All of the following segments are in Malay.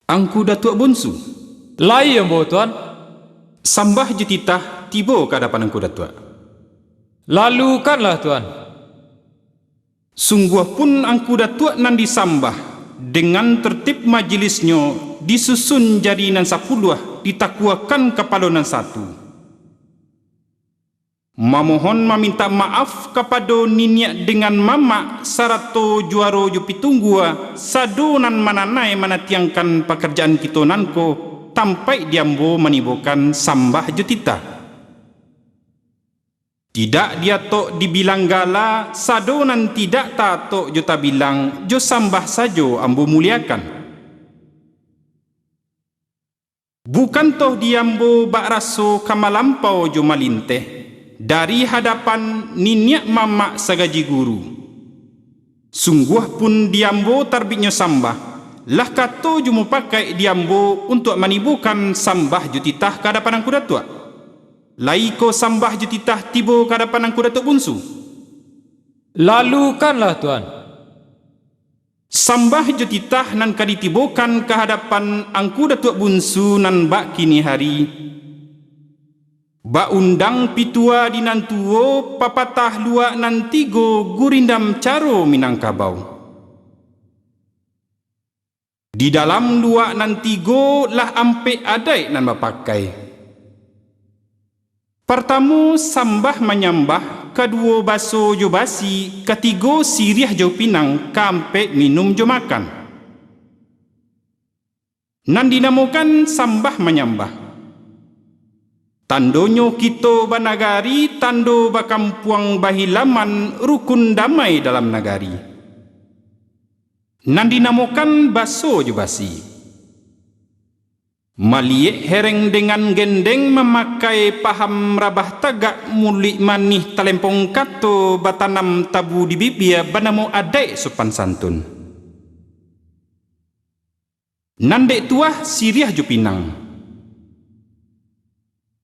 Angku datuk bonsu. Lai ambo tuan. Sambah je titah tiba ke hadapan angku datuk. Lalukanlah tuan. Sungguh pun angku datuk nan disambah dengan tertib majlisnya disusun jadi nan 10 ditakwakan kepala nan 1. Memohon meminta maaf kepada niniak dengan mamak sarato juaro jupi tunggua sado nan mananai manatiangkan pekerjaan kita nanko tampai diambo menimbulkan sambah jutita. Tidak dia tok dibilang gala sado nan tidak tatok juta bilang jo sambah sajo ambo muliakan. Bukan toh diambo bak raso kamalampau jo malinteh dari hadapan niniak mamak sagaji guru. Sungguh pun diambo tarbitnya sambah lah kato jumu pakai diambo untuk menibukan sambah jutitah ke hadapan angku datuk. Laiko sambah jutitah tiba ke hadapan angku datuk bunsu. Lalukanlah tuan. Sambah jutitah nan kaditibukan ke hadapan angku datuk bunsu nan bak kini hari. Ba undang pitua di nan tuo papatah luak nan 3 gurindam caro Minangkabau. Di dalam luak nan 3 lah ampe adai nan bapakai. Pertama sambah menyambah, kedua baso jo basi, ketiga siriah jo pinang, kampe minum jo makan. Nan dinamakan sambah menyambah. Tandonyo kita banagari, tando bakampuang bahilaman, rukun damai dalam nagari. Nan dinamakan baso jo basi. Maliek hereng dengan gendeng memakai paham rabah tagak mulik manih talempong kato batanam tabu di bibia banamo adai sopan santun. Nandek tuah siriah jo pinang.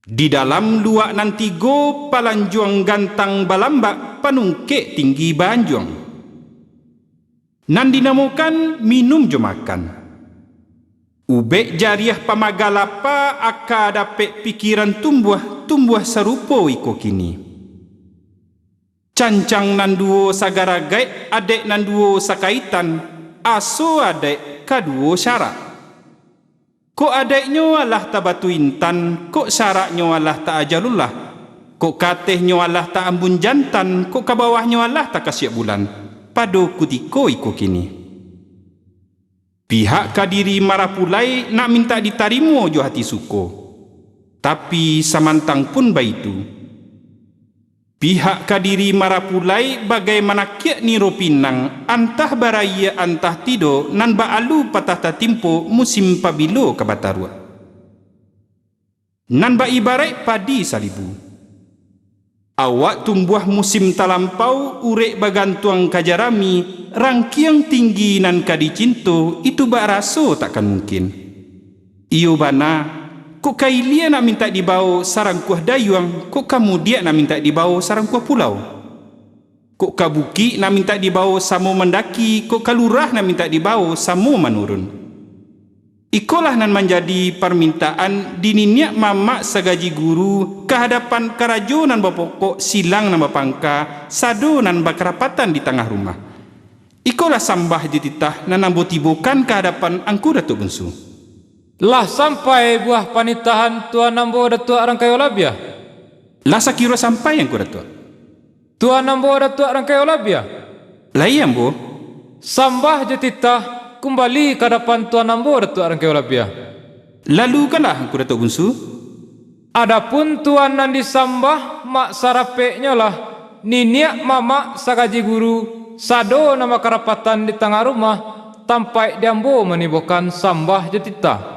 Di dalam luak nan 3 palanjuang gantang balambak panungke tinggi banjuang. Nan dinamakan minum jo makan. Ubek jariah pamagalapa aka dapet pikiran tumbuh serupa iko kini. Cancang nan 2 sagaragai adek nan 2 sakaitan aso adek kaduo syarat. Kok adeknya Allah tak batu intan, kok syaratnya Allah tak ajalullah, kok katehnya Allah tak ambun jantan, kok ke bawahnya Allah tak kasih bulan. Pado kutiko iko kini. Pihak kadiri marah pulai nak minta ditarimo jo hati suko. Tapi samantang pun baitu. Pihak kadiri marah pulai bagaimana kiak ni ropinang antah baraya antah tido nan baalu patah tatimpo musim pabilo kabatarua. Nan ba ibarat padi salibu. Awak tumbuh musim talampau urek bagantuang kajarami rangkiang tinggi nan kadicinto itu bak raso takkan mungkin. Iyo bana kok kailia nak minta dibawa sarang kuah dayuang, kok kamu dia nak minta dibawa sarang kuah pulau. Kok kabuki nak minta dibawa samo mendaki, kok kalurah nak minta dibawa samo menurun. Ikolah nan menjadi permintaan dininiak mamak sagaji guru kehadapan karajo nan bapokok silang nan bapangka sado nan bakerapatan di tengah rumah. Ikolah sambah dititah nan nambotibukan kehadapan angku datuk bunsu. Lah sampai buah panitahan tuan ambo datuk Rangkai Olabia. Lah sakira sampai angku datuk. Tuan ambo datuk Rangkai Olabia. Lai ambo. Sambah jetitah kembali ke hadapan tuan ambo datuk Rangkai Olabia. Lalu kalah angku datuk bunsu. Adapun tuan nan disambah mak sarapeknya lah niniak mamak sagaji guru sado nama kerapatan di tengah rumah tampai diambo menimbulkan sambah jetitah.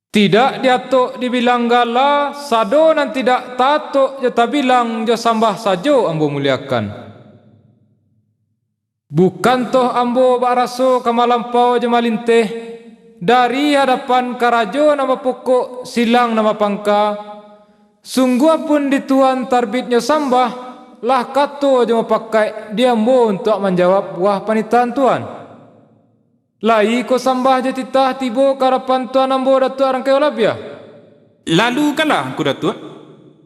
Tidak diatuk dibilang gala, sado nan tidak tatuk jata bilang jo sambah sajo ambo muliakan. Bukan toh ambo bak raso kamalampau je malinteh dari hadapan karajo nama pokok silang nama pangka. Sungguh pun di tuan tarbitnya sambah lah kato je pakai diambo untuk menjawab buah panitan tuan. Lai ko sambah je titah tibo karapan tuan ambo datu arang keo labia. Lalu kalah angku datuk.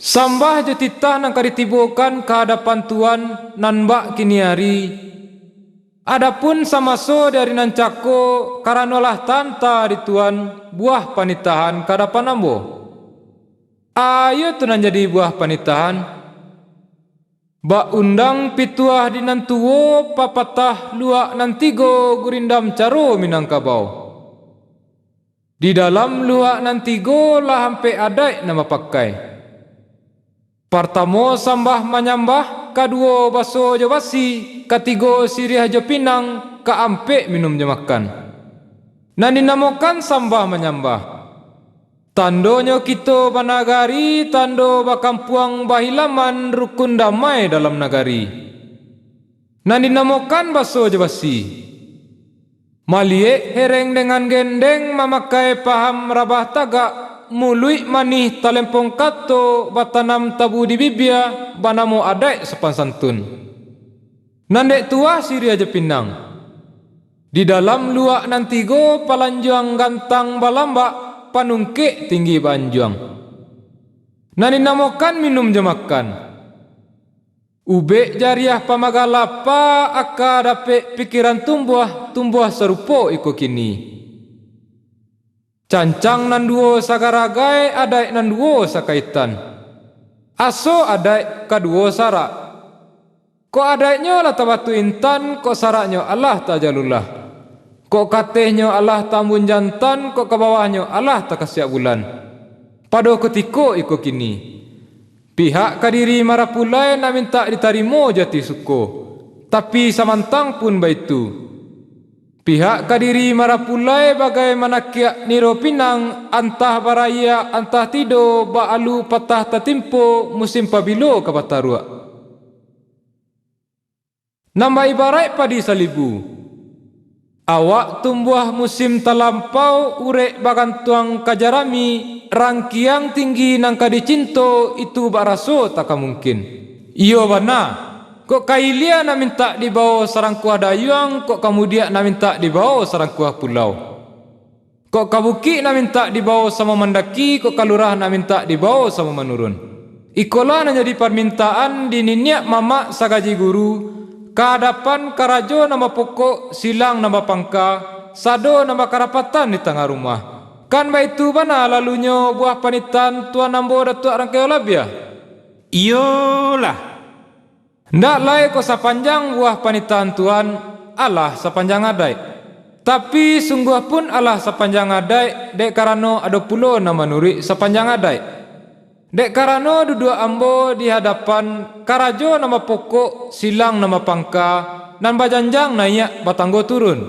Sambah je titah nang kaditibokan ke hadapan tuan nan bak kini hari. Adapun samaso dari nan cako karanolah tanta di tuan buah panitahan ke hadapan ambo. Ayo tu nan jadi buah panitahan. Bak undang pituah di nan tuwo papatah luak nan tigo gurindam caro minangkabau. Di dalam luak nan tigo lah hampe adai nama pakai. Pertamo sambah menyambah, kedua baso jo basi, ketiga sirih jo pinang, keampe minum jo makan. Nan dinamakan sambah menyambah. Tandonyo kita banagari, tando bakampuang bahilaman rukun damai dalam nagari. Nan dinamakan baso jo basi. Malie hereng dengan gendeng memakai paham rabah tagak. Mului manih talempong kato batanam tabu di bibia banamo adai sepan santun. Nandek tua siri aja pinang. Di dalam luak nantigo palanjuang gantang balamba panungke tinggi banjuang. Nani namokan minum jemakan. Ube jariah pamagalapa aka dape pikiran tumbuh serupo iko kini. Cancang nan duo sagaragai adai nan duo sakaitan. Aso adai kaduo sarak. Ko adainyo lah tabatu intan, ko saraknyo Allah tajalullah. Ko katehnya Allah tambun jantan, ko kabawahnya Allah takasiak bulan. Pado ketiko iko kini. Pihak kadiri marapulai na minta ditarimo jati suko. Tapi samantang pun baitu. Pihak kadiri marapulai bagaimana kiak niro pinang antah baraya antah tido baalu patah tatimpo musim pabilo kapatarua. Nambah ibarat padi salibu. Awak tumbuh musim talampau urek bagantuang kajarami rangkiang tinggi nang kadicinto itu baraso tak mungkin. Iyo bana. Kok kailia na minta dibawa sarang kuah dayuang, kok kemudian na minta dibawa sarang kuah pulau. Kok kabuki na minta dibawa sama mendaki, kok kalurah na minta dibawa sama menurun. Ikolah na jadi permintaan di ninyak mama sagaji guru, kehadapan karajo nama pokok, silang nama pangka, sado nama karapatan di tengah rumah. Kan baitu bana lalunya buah panitan tuan ambo datuk rangkeo labia. Iyolah. Ndak lai ko sepanjang buah panitan tuan Allah sepanjang adai. Tapi sungguh pun Allah sepanjang adai dek karano ada pulo nama nuri sepanjang adai. Dek karano duduk ambo di hadapan karajo nama pokok silang nama pangka nan bajanjang naik batanggo turun.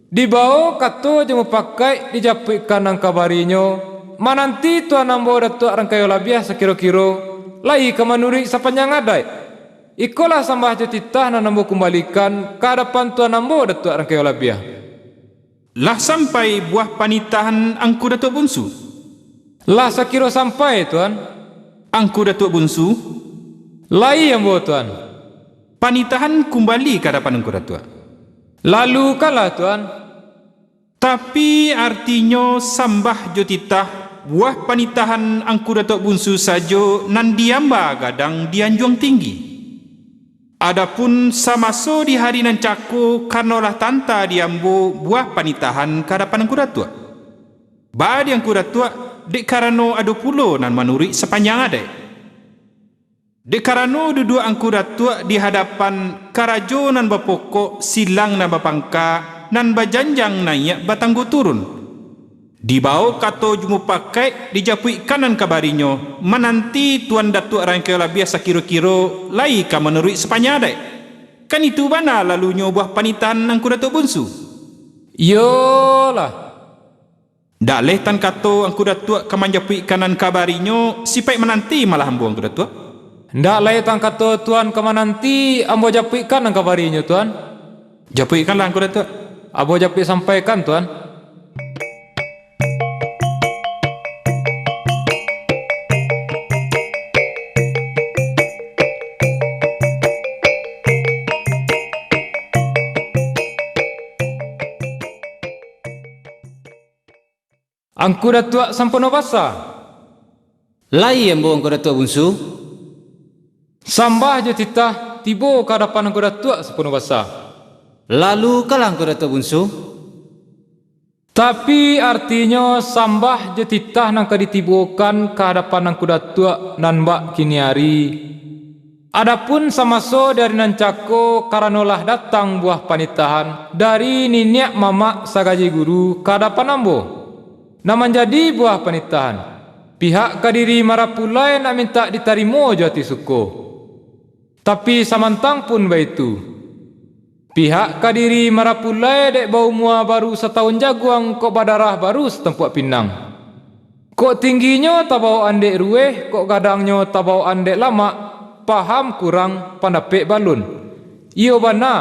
Di bawah kato jemu pakai dijapikan nang kabarinyo mananti tuan ambo datuk rangkayo labiah sekiro-kiro lai kemanuri sepanjang adai. Ikolah sambah jatitah na nambo kembalikan ke hadapan tuan nambo datuk rangkeo labiah. Lah sampai buah panitahan angku datuk bunsu. Lah sakiro sampai tuan. Angku datuk bunsu. Lai ambo tuan. Panitahan kembali ke hadapan angku datuk. Lalu kalah tuan. Tapi artinya sambah jotitah buah panitahan angku datuk bunsu sajo nan diamba gadang dianjuang tinggi. Adapun samaso di hari nan cako karnolah tanta diambo buah panitahan ke hadapan angku datuk. Badi angku datuk dek karano ado pulo nan manuri sepanjang adai. Dek karano duduk angku datuk di hadapan karajo nan bapokok silang nan bapangka nan bajanjang naik batanggo turun. Di bawah kato jumu pakai dijapui kanan kabarinyo mananti tuan datuk rangkeo labiah sakiro-kiro lai ka menurut sepanjang adai. Kan itu bana lalunya buah panitan angku datuk bunsu. Yolah. Dak leh tan kato angku datuk ka manjapui kanan kabarinyo sipai menanti malah ambo angku datuk. Ndak lai tan kato tuan kemananti ambo japui kanan kabarinyo tuan. Japui kan lah angku datuk. Ambo japui sampaikan tuan. Angku datua sampono basa. Lai ambo angku datua bungsu. Sambah je titah tibo kadapan angku datua sampono basa. Lalu kalah angku datua bungsu. Tapi artinya sambah je titah nang kaditibokan kehadapan angku datua nan mbak kini hari. Adapun samaso dari nan cako karanolah datang buah panitahan dari niniak mamak sagaji guru kehadapan ambo. Nah menjadi buah panitahan. Pihak kadiri marapulai nak minta ditarimo jati suko. Tapi samantang pun baitu. Pihak kadiri marapulai dek bau mua baru setahun jaguang kok badarah baru setempat Pinang. Kok tingginya tabau andek rueh, kok gadangnya tabau andek lama, paham kurang pandapek balun. Iyo bana,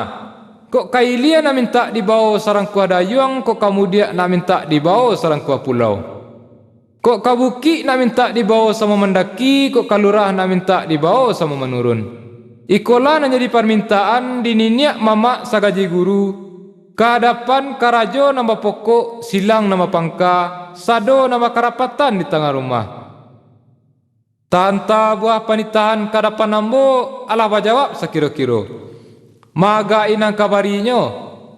kok kailia nak minta dibawa sarang kuah dayuang, kok kamudia nak minta dibawa sarang kuah pulau. Kok kabuki nak minta dibawa sama mendaki, kok kalurah nak minta dibawa sama menurun. Ikolah nak jadi permintaan di niniak mamak sagaji guru. Kehadapan karajo nama pokok, silang nama pangka, sado nama karapatan di tengah rumah. Tanta buah panitahan kehadapan ambo alah bajawab sekiro-kiro. Maga inang kabarinyo.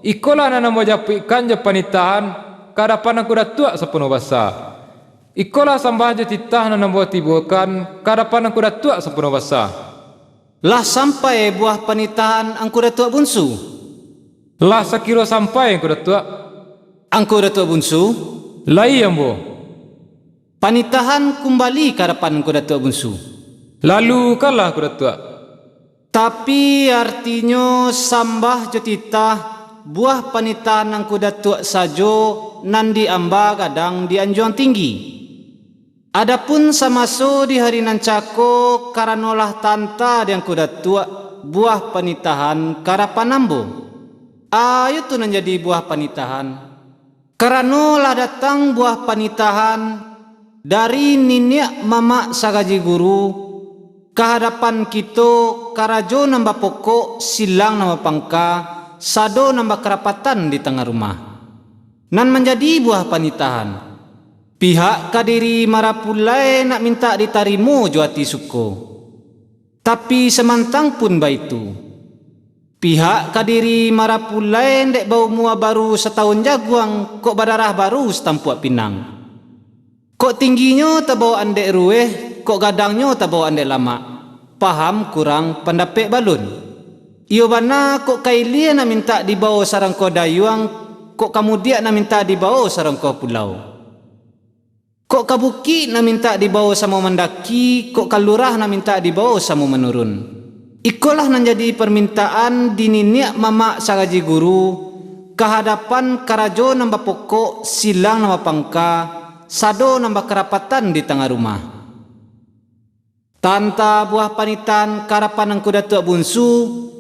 Ikolah nak nambo japikan je panitahan kehadapan aku datua sepenuh basa. Ikolah sambah je titah nak nambo tibukan kehadapan aku datua sepenuh basa. Lah sampai buah panitahan angku datua bungsu. Lah sekiro sampai angku datua. Angku datua bungsu. Lai ambo. Panitahan kembali ke hadapan angku datua bungsu. Lalu kalah aku datua. Tapi artinya sambah jotita buah panitahan angku datua sajo nan diamba kadang di anjuang tinggi. Adapun samaso di hari nan cako karanolah tanta yang kuda tua buah panitahan karapan ambo. Ayo tu nan jadi buah panitahan. Karanolah datang buah panitahan dari niniak mamak sagaji guru kehadapan kita karajo nambah pokok silang nama pangka sado nambah kerapatan di tengah rumah. Nan menjadi buah panitahan. Pihak kadiri marapulai nak minta ditarimo juati suko. Tapi semantang pun baitu. Pihak kadiri marapulai dek bau mua baru setahun jaguang kok badarah baru setampuak Pinang. Kok tingginya tabau andek rueh, kok gadangnya tabau andek lama. Paham kurang pandapek balun. Iyo bana kok kailia nak minta dibawa sarang ko dayuang, kok kamudia nak minta dibawa sarang ko pulau. Kok kabuki nak minta dibawa sama mendaki, kok kalurah nak minta dibawa sama menurun. Ikolah nan jadi permintaan di niniak mamak sagaji guru kehadapan karajo nambah pokok silang nama pangka sado nambah kerapatan di tengah rumah. Tanta buah panitan karapan ang kuda tua bunsu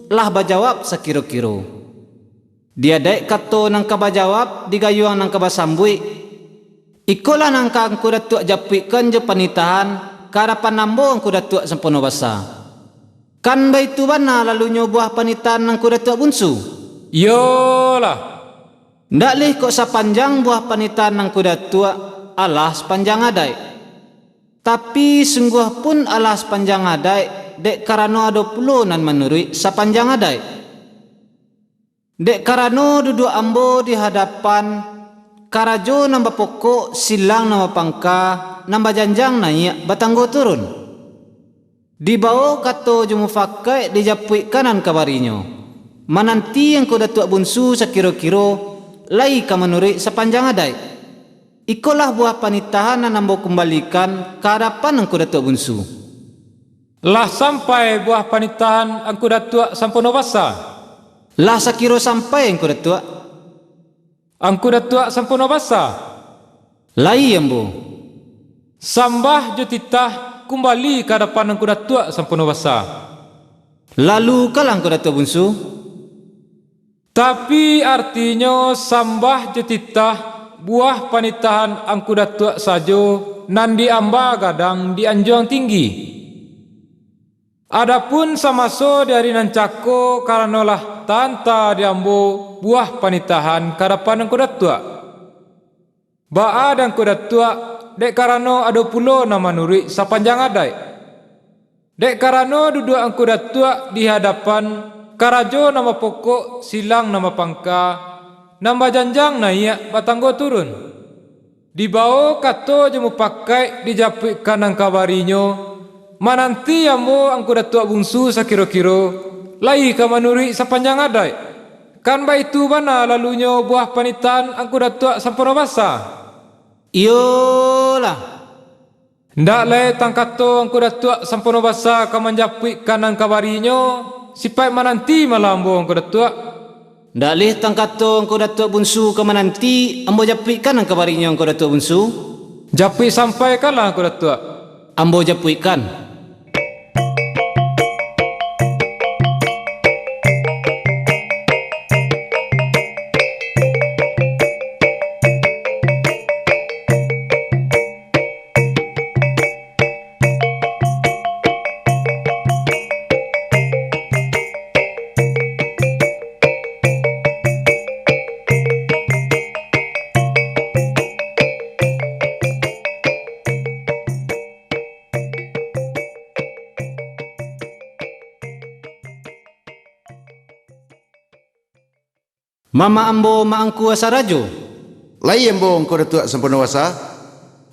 lah bajawab sekiro-kiro. Dia daik kato nang kabajawab digayuang nang kabasambui. Ikolah nang kang kuda tua japikan je panitahan karapan nambo ang kuda tua sempono basa. Kan baitu bana lalu buah panitan nang kuda tua bunsu. Yolah. Ndak lih kok sepanjang buah panitan nang kuda tua alah sepanjang adai. Tapi sungguh pun alah sepanjang adai dek karano ado pulo nan menurui sepanjang adai. Dek karano duduk ambo di hadapan karajo nambah pokok silang nama pangka nambah janjang naik batanggo turun. Di bawah kato jumufakai dijapui kanan kabarinyo. Mananti yang kuda tua bunsu sekiro-kiro lai ka menuri sepanjang adai. Ikolah buah panitahan na nambo kembalikan ke hadapan ang kuda tua bunsu. Lah sampai buah panitahan ang kuda tua sampono basa. Lah sakiro sampai ang kuda tua. Ang kuda tua sampono basa. Lai ambo. Sambah jutitah kembali ke hadapan ang kuda tua sampono basa. Lalu kalang kuda tua bunsu. Tapi artinya sambah jutitah buah panitahan ang kuda tua sajo nan diamba gadang di anjuang tinggi. Adapun samaso dari nan cako karanolah tanta diambo buah panitahan karapan ang kuda tua. Baa dan kuda tua, dek karano ado pulo nama nuri sapanjang adai. Dek karano duduk ang kuda tua di hadapan, karajo nama pokok, silang nama pangka, nama janjang naik batanggo turun. Di bawah kato jemu pakai dijapui kanang kabarinyo, mananti yamo ang kuda tua bungsu sakiro-kiro, lai kamanuri sapanjang adai. Kan ba itu bana lalunyo buah panitan ang kuda tua sampurna basa. Iyolah. Ndak le tangkato ang kuda tua sampurna basa kamanjapui kanang kabarinyo, sipai mananti malambo ang kuda tua. Ndak leh tangkato ang kuda tua bunsu ke mananti, ambo japuikan ang kabarinyo ang kuda tua bunsu. Japui sampai kalah kuda tua. Ambo japuikan. Mama ambo maangku asarajo. Lai ambo angko datuk sampurna wasa.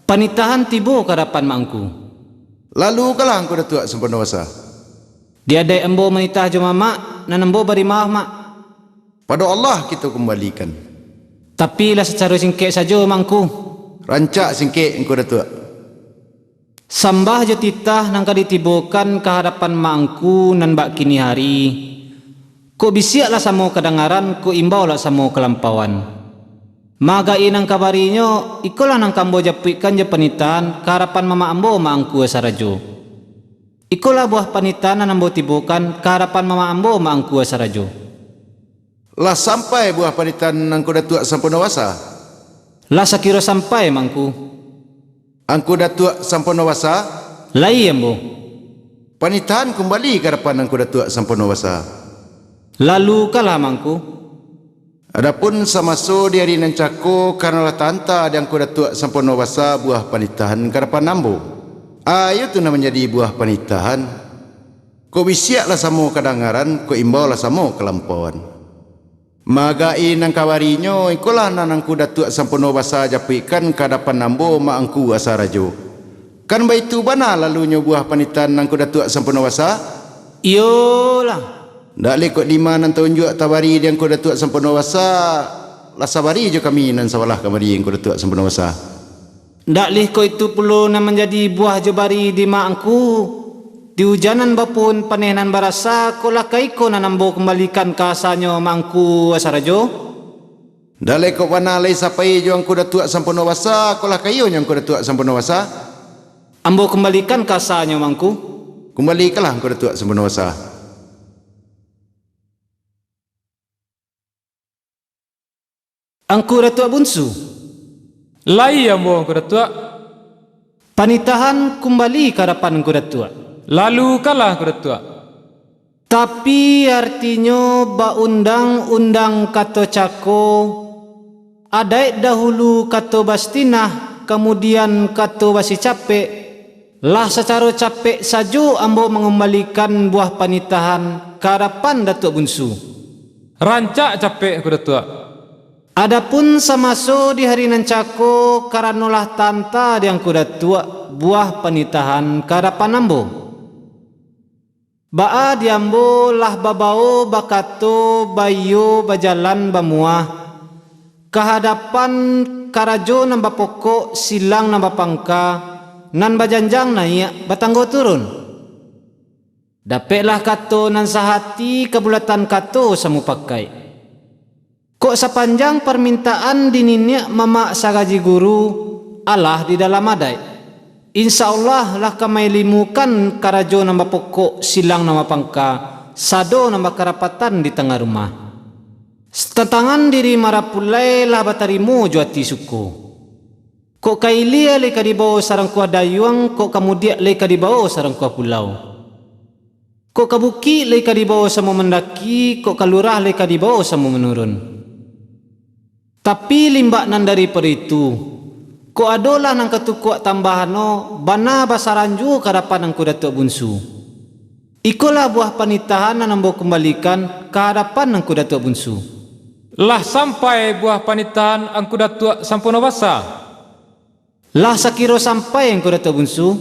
Panitahan tibo karapan maangku. Lalu kalah angko datuk sampurna wasa. Diadai ambo manitah jo mama, nan ambo bari maaf mak. Pada Allah kita kembalikan. Tapi lah secara singkek saja maangku. Rancak singkek angko datuk. Sambah jo titah nang kaditibokan ke hadapan maangku nan bak kini hari. Ko bisiaklah samo kedengaran, ko imbaulah samo kelampauan. Maga inang kabarinyo, ikolah nang kambo japuikan je panitan keharapan mama ambo maangku asarajo. Ikolah buah panitan nan ambo tibukan keharapan mama ambo maangku asarajo. Lah sampai buah panitan angko datuk sampurna wasa. Lah sakira sampai mangku. Angko datuk sampurna wasa. Lai ambo. Panitan kembali ke hadapan angko datuk sampurna wasa. Lalu kalah mangku. Adapun samaso di hari nancako karenalah tanta yang angko datuk sampurna wasa buah panitahan ke hadapan nambo. Ayo tu nak menjadi buah panitahan. Ko bisiaklah samo kedengaran, ko imbaulah samo kelampauan. Magai nang kawarinyo ikolah nan angko datuk sampurna wasa japuikan ke hadapan nambo mak angku asarajo. Kan baitu bana lalunyo buah panitan angko datuk sampurna wasa? Iyolah. Ndak lekot lima nan tunjuk tabari yang ko datuk sampurna wasa. Lah sabari jo kami nan sawalah kamari yang ko datuk sampurna wasa. Ndak leh ko itu perlu nan menjadi buah jebari di maangku. Di hujanan bapun panenan barasa ko lakai ko nan ambo kembalikan kasanyo maangku asarajo. Ndak lekot wana lai sapai jo ang ko datuk sampurna wasa, ko lakai yo yang ko datuk sampurna wasa. Ambo kembalikan kasanyo maangku. Kembalikanlah ko datuk sampurna wasa. Angku datuk bunsu. Lai ambo angko datuk. Panitahan kembali ke hadapan angku datuk. Lalu kalah angko datuk. Tapi artinya ba undang-undang kato cako. Adai dahulu kato bastinah, kemudian kato basi capek. Lah secara capek saja ambo mengembalikan buah panitahan ke hadapan datuk bunsu. Rancak capek angko datuk. Adapun samaso di hari nancako karanolah tanta yang kuda tua buah panitahan karapan ambo. Baa diambo lah babao bakato bayo bajalan bamuah kehadapan karajo namba pokok silang namba pangka nan bajanjang naik batanggo turun. Dapeklah kato nan sahati kebulatan kato samu pakai. Kok sepanjang permintaan dininya mama sagaji guru Allah di dalam adai. Insya Allah lah kami limukan karajo nama pokok silang nama pangka sado nama karapatan di tengah rumah. Setangan diri marapulai lah batarimu juati suku. Kok kailia leka di bawah sarang kuah dayuang, kok kemudian leka di bawah sarang kuah pulau. Kok kabuki leka di bawah sama mendaki, kok kalurah leka di bawah sama menurun. Tapi limbak nan daripada itu, Ko adolah nang ketukuk tambahan no, bana basaranju kadapan nang kudatuk bunsu. Ikolah buah panitahan na nambo kembalikan ke hadapan nang kudatuk bunsu. Lah sampai buah panitahan ang kudatuk sampurna basa. Lah sakiro sampai yang kudatuk bunsu.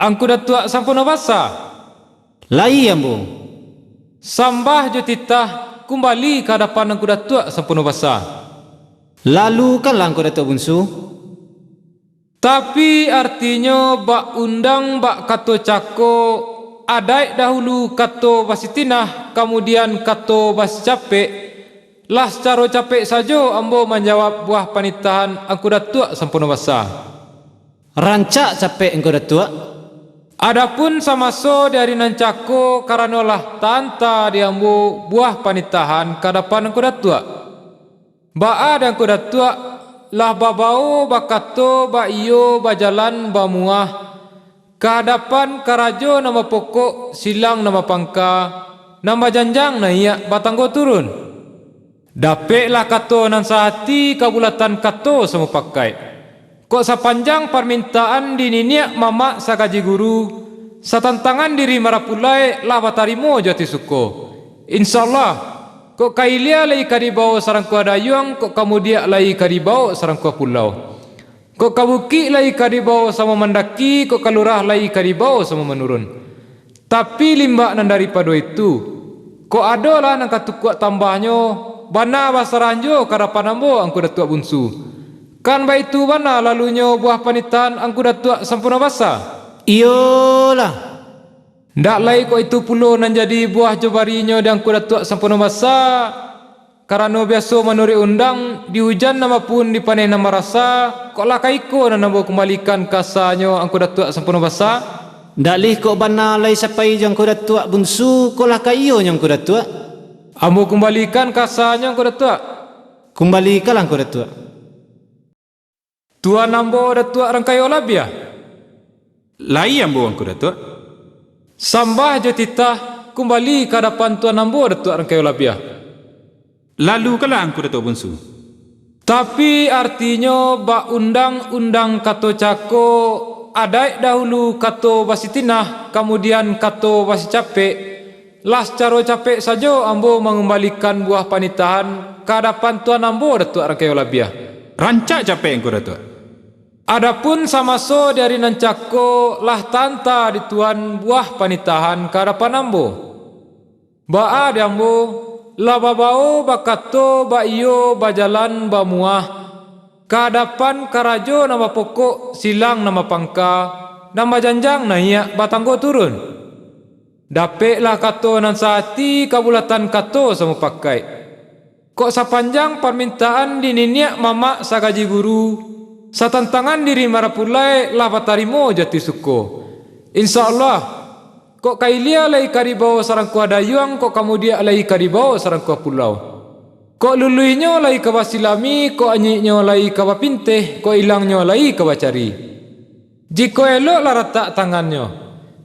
Ang kudatuk sampurna basa. Lai ambo. Sambah jo titah kembali ke hadapan ang kudatuk sampurna basa. Lalu kan lang kudatuk bunsu. Tapi artinya bak undang bak kato cako adai dahulu kato basitinah kemudian kato bas capek. Lah secara capek saja ambo menjawab buah panitahan ang kudatuk sampurna basa. Rancak capek yang kudatuk. Adapun samaso dari nancako karena lah tanta diambo buah panitahan kadapan ang kudatuk. Ba dan kudatuk lah babao bakato ba iyo bajalan ba muah kehadapan karajo nama pokok silang nama pangka nama janjang na iya batanggo turun. Dapek lah kato nan sahati kabulatan kato semua pakai. Kok sepanjang permintaan dininiak mama sagaji guru satantangan diri marapulai lah batarimo jati suko. Insyaallah kok kailia lai kadibau sarang ku adayuang kok kemudian lai kadibau sarang ku pulau. Kok kabuki lai kadibau sama mendaki kok kalurah lai kadibau sama menurun. Tapi limbak nan daripada itu kok adalah nang katukuk tambahnya bana basaranjo karapan ambo ang kudatuk bunsu. Kan ba itu bana lalunya buah panitan ang kudatuk sampurna basa. Iyolah. Ndak lai kok itu pulo nan jadi buah jobarinya dan kudatuk sampurna basa. Karena biasa menuri undang di hujan nama pun dipanen nama rasa. Kok lah kaiko nan nabo kembalikan kasanya ang kudatuk sampurna basa. Ndak lih kok bana lai sapai jang kudatuk bunsu ko lah kayo yang kudatuk. Ambo kembalikan kasanya ang kudatuk. Kembali kalang kudatuk. Tuan ambo datuk rangkayo labia. Lai ambo ang kudatuk. Sambah jo titah kembali ke hadapan tuan ambo datuk rangkayo labia. Lalu kala ang kudatuk bunsu. Tapi artinya ba undang-undang kato cako adai dahulu kato basitinah kemudian kato basi capek. Lah secara capek saja ambo mengembalikan buah panitahan ke hadapan tuan ambo datuk rangkayo labia. Rancak capek ang kudatuk. Adapun samaso dari nancako lah tanta di tuan buah panitahan ke hadapan ambo. Ba ambo lah babao bakato ba iyo bajalan ba muah ke hadapan karajo nama pokok silang nama pangka nama janjang na iya batanggo turun. Dapek lah kato nan sahati kabulatan kato sama pakai. Kok sepanjang permintaan dininiak mama sagaji guru satantangan diri marapulai lah batarimo jati suko. Insyaallah kok kailia lai kadibau sarang ku adayuang kok kemudian lai kadibau sarang ku pulau. Kok luluinya lai kabasilami kok anyiknya lai kabapinteh kok ilangnya lai kabacari. Jika elok lah retak tangannya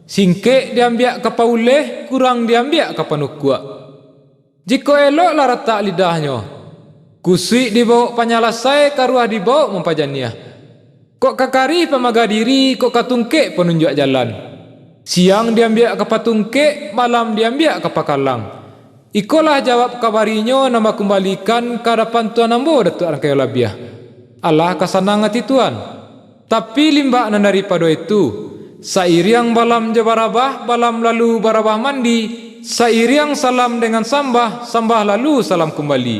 singkek diambiak ke pauleh kurang diambiak ke panukua. Jika elok lah retak lidahnya kusui dibawa panyalasai karuah dibawa mempajaniah. Kok kakari pemaga diri kok katungke penunjuk jalan. Siang diambil ke patungke, malam diambil ke pakalang. Ikolah jawab kabarinya nama kembalikan ke hadapan tuan ambo datuk rangkayo labia. Allah kasanang hati tuan. Tapi limbak nan daripada itu sairiang balam jabarabah balam lalu barabah mandi sairiang salam dengan sambah sambah lalu salam kembali.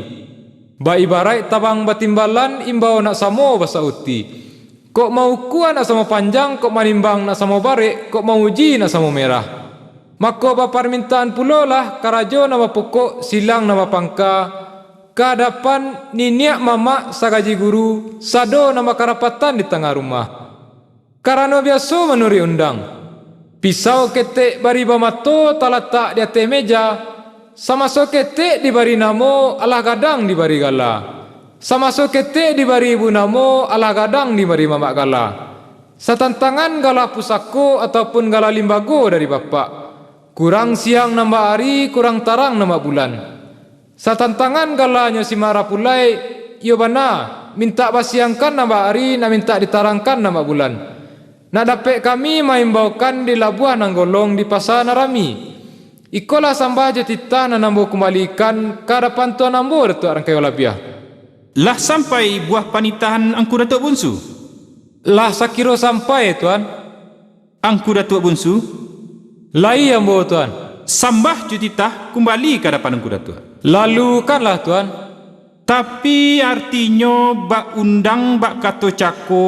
Ba ibarat tabang batimbalan imbau nak samo basa uti. Kok mau kuah nak samo panjang, kok manimbang nak samo barek, kok mau uji nak samo merah. Maka ba permintaan pulo lah karajo nama pokok silang nama pangka kehadapan niniak mama sagaji guru sado nama karapatan di tengah rumah. Karena biasa menuri undang. Pisau ketek bari bamato talatak di atas meja. Sama so ketek dibari namo alah gadang dibari gala. Sama so ketek dibari ibu namo alah gadang dibari mamak gala. Satantangan gala pusako ataupun gala limbago dari bapak. Kurang siang nambah hari, kurang tarang nambah bulan. Satantangan galanya si marapulai, yo bana minta basiangkan nama hari, na minta ditarangkan nama bulan. Nak dapat kami maimbaukan di labuah nang golong di pasar narami. Ikolah sambah jatita na nambo kembalikan kadapan tuan nambo Datuk Rangkayo Labiah. Lah sampai buah panitahan angku Datuk Bungsu. Lah sakiro sampai tuan. Angku Datuk Bungsu, Lai ambo tuan. sambah jutitah kembali ke hadapan angku Datuk. Lalu kanlah tuan. Tapi artinya bak undang bak kato cako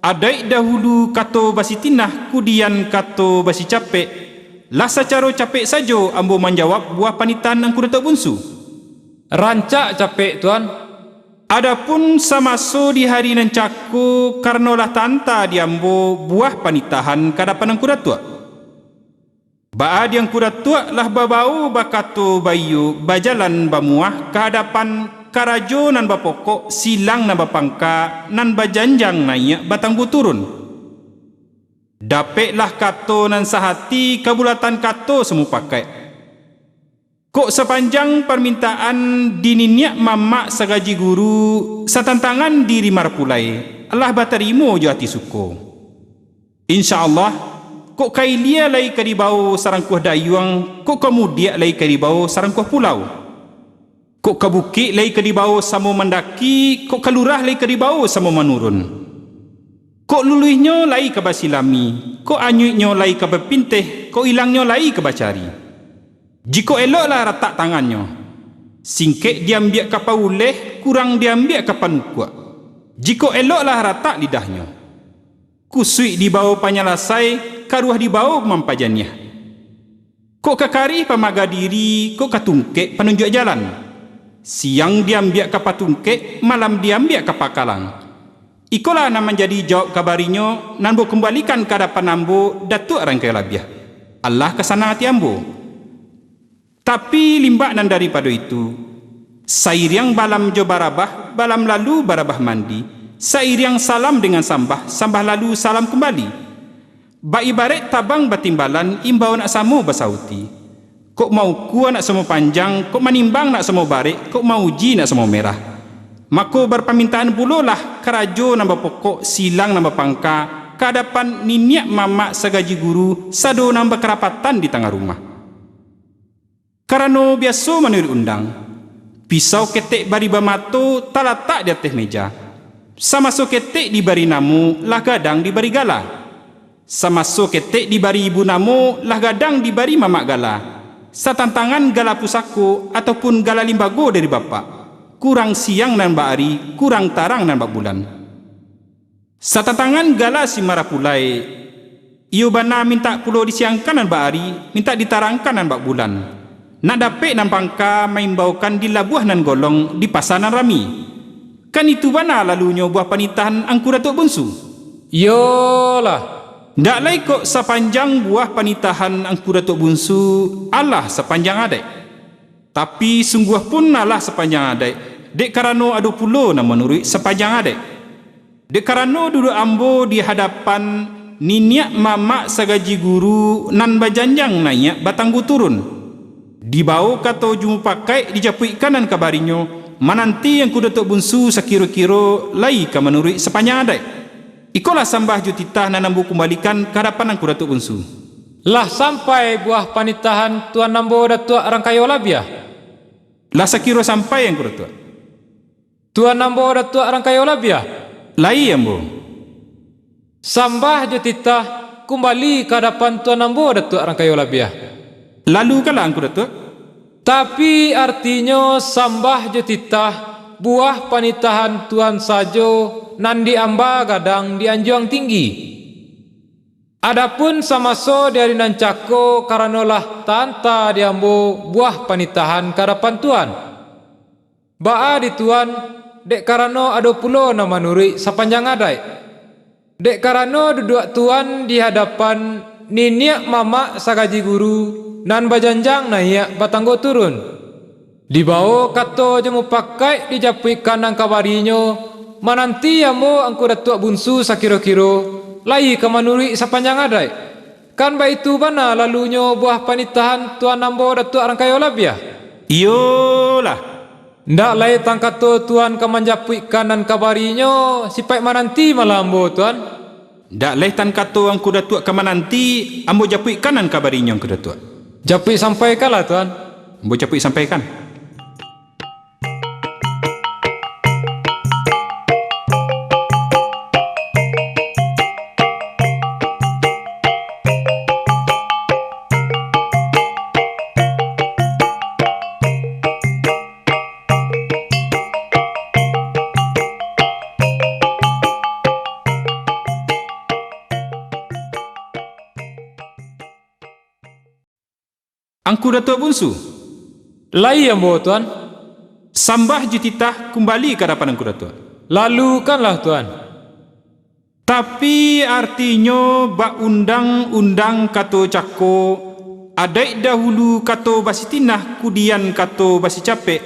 adai dahulu kato basi tinah kudian kato basi capek. Lah secara capek saja ambo menjawab buah panitan angku Datuk Bungsu. Rancak capek tuan. Adapun samaso di hari nan cako karnolah tanta diambo buah panitahan kadapan angku Datuk. Ba yang ku Datuk lah babau bakato bayu bajalan bamuah ke hadapan karajo nan bapokok silang nan bapangka nan bajanjang naik batang buturun. Dapeklah kato nan sahati kabulatan kato semu pakai. Kok sepanjang permintaan dininyak mamak sagaji guru satantangan diri marpulai Allah batarimo jo hati suko. InsyaAllah kok kailia lai kadibau sarangkuh dayuang kok kemudiak lai kadibau sarangkuh pulau. Kok kabukit lai kadibau samo mendaki kok kalurah lai kadibau samo menurun. Kok luluihnya lai kabasilami kok anyuiknya lai kabepinteh kok ilangnya lai kabacari. Jika eloklah ratak tangannya, singkek diambil kapal uleh, kurang diambil kapal nukuk. Jika eloklah ratak lidahnya, kusui dibawa panyalasai, karuah dibawa mampajaniah. Kok kekari pamaga diri, kok katungkek penunjuk jalan. Siang diambil kapal tungkek, malam diambil kapal kalang. Ikolah nama menjadi jawab kabarinya, nambo kembalikan ke hadapan nambo Datuk Rangkayo Labiah. Allah kesanang hati ambo. Tapi limbak nan daripada itu, sairiang balam jo barabah, balam lalu barabah mandi, sairiang salam dengan sambah, sambah lalu salam kembali. Ba ibarat tabang batimbalan, imbau nak samu basauti. Kok mau kuah nak semua panjang, kok manimbang nak semua barik, kok mau uji nak semua merah. Maka berpermintaan bulolah karajo nambah pokok, silang nambah pangka, kehadapan niniak mamak sagaji guru, sado nambah kerapatan di tengah rumah. Karena biasa menurut undang, pisau ketek bari bamato talatak di atas meja. Samaso ketek dibari namu, lah gadang dibari gala. Samaso ketek dibari ibu namu, lah gadang dibari mamak gala. Satantangan gala pusako ataupun gala limbago dari bapak. Kurang siang dan hari, kurang tarang dan bulan. Satantangan gala si marapulai. Iyo bana minta pulau disiangkan dan hari, minta ditarangkan dan bulan. Nak dapat nampangka maimbaukan di labuah nan golong di pasar nan rami. Kan itu bana lalunya buah panitahan angku Datuk Bungsu. Yolah. Ndak lai kok sepanjang buah panitahan angku Datuk Bungsu Allah sepanjang adai. Tapi sungguh pun Allah sepanjang adai. Dek karano adu pulo na menurut sepanjang adai. Dek karano duduk ambo di hadapan niniak mamak sagaji guru nan bajanjang naik batang buturun. Dibawa kata jumu pakai dijapui kanan kabarinya mananti yang ku Datuk Bungsu sekiro-kiro lai ka menurut sepanjang adai. Ikolah sambah jutitah nanambu kembalikan ke hadapan angku Datuk Bungsu. Lah sampai buah panitahan tuan nambo Datuk Rangkayo Labiah. Lah sekiro sampai yang ku Datuk. Tuan nambo Datuk Rangkayo Labiah. Lai ambo. Sambah jutitah kembali ke hadapan tuan nambo Datuk Rangkayo Labiah. Lalu kalah angku Datuk. Tapi artinya sambah jutitah buah panitahan tuan sajo nan diamba gadang di anjuang tinggi. Adapun samaso dari nan cako karanolah tanta diambo buah panitahan kadapan tuan. Baa di tuan dek karano ado pulo nama nuri sepanjang adai. Dek karano duduk tuan di hadapan niniak mamak sagaji guru nan bajanjang naik batanggo turun. Dibawa kato jemu pakai dijapui kanang kabarinya mananti yamu angku Datuk Bungsu sakiro-kiro lai kemanuri sepanjang adai. Kan ba itu bana lalunya buah panitahan tuan nambo Datuk Rangkayo Labiah. Iyolah. Ndak lai tangkato tuan kamanjapui kanan kabarinyo sipai mananti malambo tuan. Dak leh tan kato ang kuda tua kamananti ambo japui kanan kabarinya ang kuda tua. Japui sampai kala tuan. Ambo japui sampaikan. Ang kuda tua bungsu, Lai ambo tuan. sambah jutitah kembali ke hadapan ang kuda tua. Lalukanlah tuan. Tapi artinya bak undang-undang kato cako, adai dahulu kato basi tinah, kudian kato basi capek.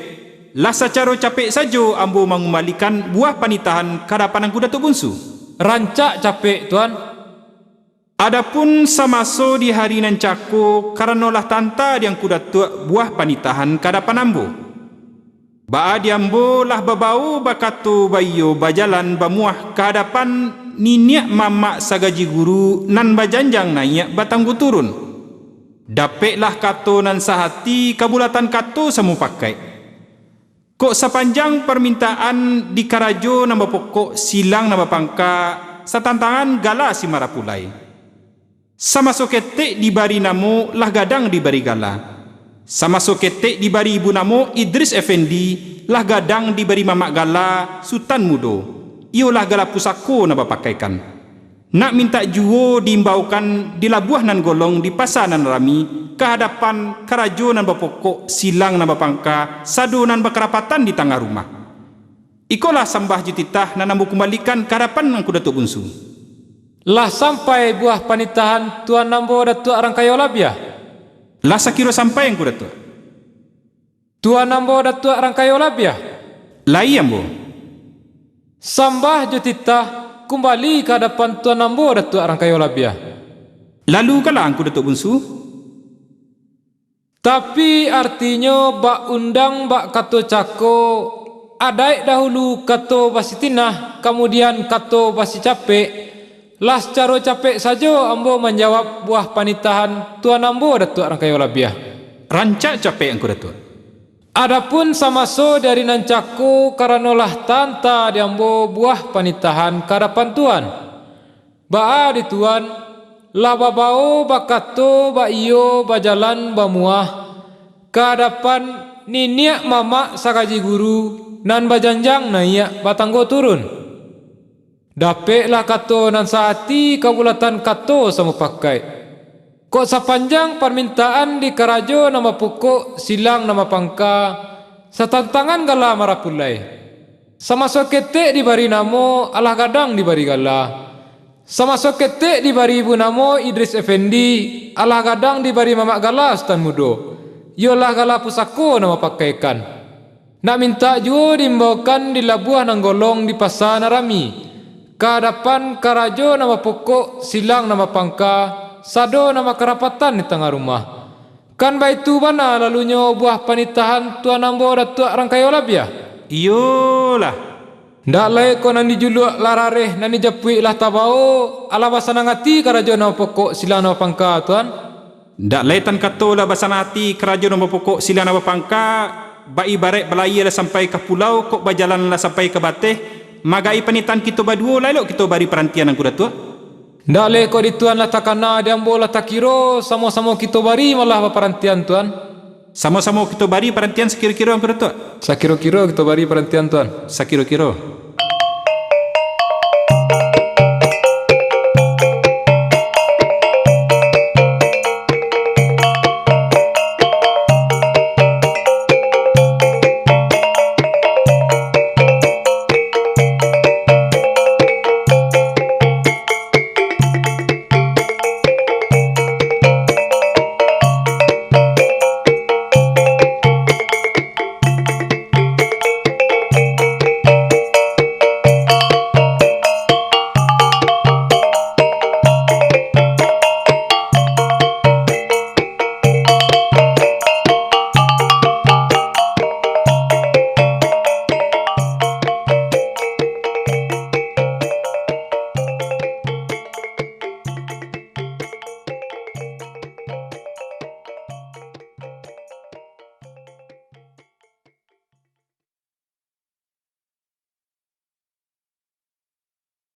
Lah sacaro capek sajo ambo mengembalikan buah panitahan ke hadapan ang kuda tua bungsu. Rancak capek tuan. Adapun samaso di hari nan cako karanolah tanta yang kuda tua buah panitahan kadapan ambo. Baa diambo lah babau bakato bayo bajalan bamuah kehadapan niniak mamak sagaji guru nan bajanjang naiyak batanggu turun. Dapeklah kato nan sahati kabulatan kato samu pakai. Kok sepanjang permintaan di karajo nambah pokok silang nambah pangka satantangan gala si marapulai. Sama soketek dibari namo lah gadang dibari gala. Sama soketek dibari ibu namo Idris Effendi lah gadang dibari mamak gala Sultan Mudo. Iolah gala pusako na bapakaikan. Nak minta juo diimbaukan di labuah nan golong di pasar nan rami kehadapan karajo nan bapokok silang nan bapangka sado nan bakerapatan di tengah rumah. Ikolah sambah jutitah nan ambo kembalikan kehadapan nan kuda tua bungsu. Lah sampai buah panitahan tuan nambo datuk Rangkayo Labia. Lah sakiro sampai yang kuda tua. Tuan nambo datuk Rangkayo Labia. Lai ambo. Sambah jutita kembali ke hadapan tuan nambo datuk Rangkayo Labia. Lalu kalah ang kuda tua bungsu. Tapi artinya bak undang bak kato cako adai dahulu kato basi tinah kemudian kato basi capek. Lah secara capek saja ambo menjawab buah panitahan tuan ambo datuk Rangkayo Labia. Rancak capek ang kuda tua. Adapun samaso dari nancaku karanolah tanta diambo buah panitahan kadapan tuan. Baa di tuan lah babao bakato ba iyo bajalan bamuah kadapan niniak mamak sakaji guru nan bajanjang naiyak batanggo turun. Dapeklah kato nan sahati kabulatan kato sama pakai. Kok sepanjang permintaan di karajo nama pokok silang nama pangka satantangan gala marapulai. Sama sokete dibari namo alah gadang dibari gala. Sama sokete dibari ibu namo Idris Effendi alah gadang dibari mamak gala Sultan Mudo. Yolah gala pusako nama pakaikan. Nak minta juo diimbaukan di labuah nanggolong di pasar narami. Kehadapan karajo nama pokok silang nama pangka sado nama kerapatan di tengah rumah. Kan baitu bana lalunya buah panitahan tuan ambo datuk Rangkayo Labia. Iyolah. Ndak lai ko nan dijuluk larareh nan dijapui lah tabao ala basanangati karajo nama pokok silang nama pangka tuan. Ndak laitan kato lah basanati kerajo nama pokok silang nama pangka ba ibarat belaya lah sampai ke pulau kok bajalan lah sampai ke bateh. Magai panitan kita berdua lalu kita bari perantian ang kuda tua. Ndak le ko di tuan lah takana diambo lah takiro sama-sama kita bari malah perantian tuan. Sama-sama kita bari perantian sekira-kira ang kuda tua. Sakiro-kiro kita bari perantian tuan. Sakira-kira.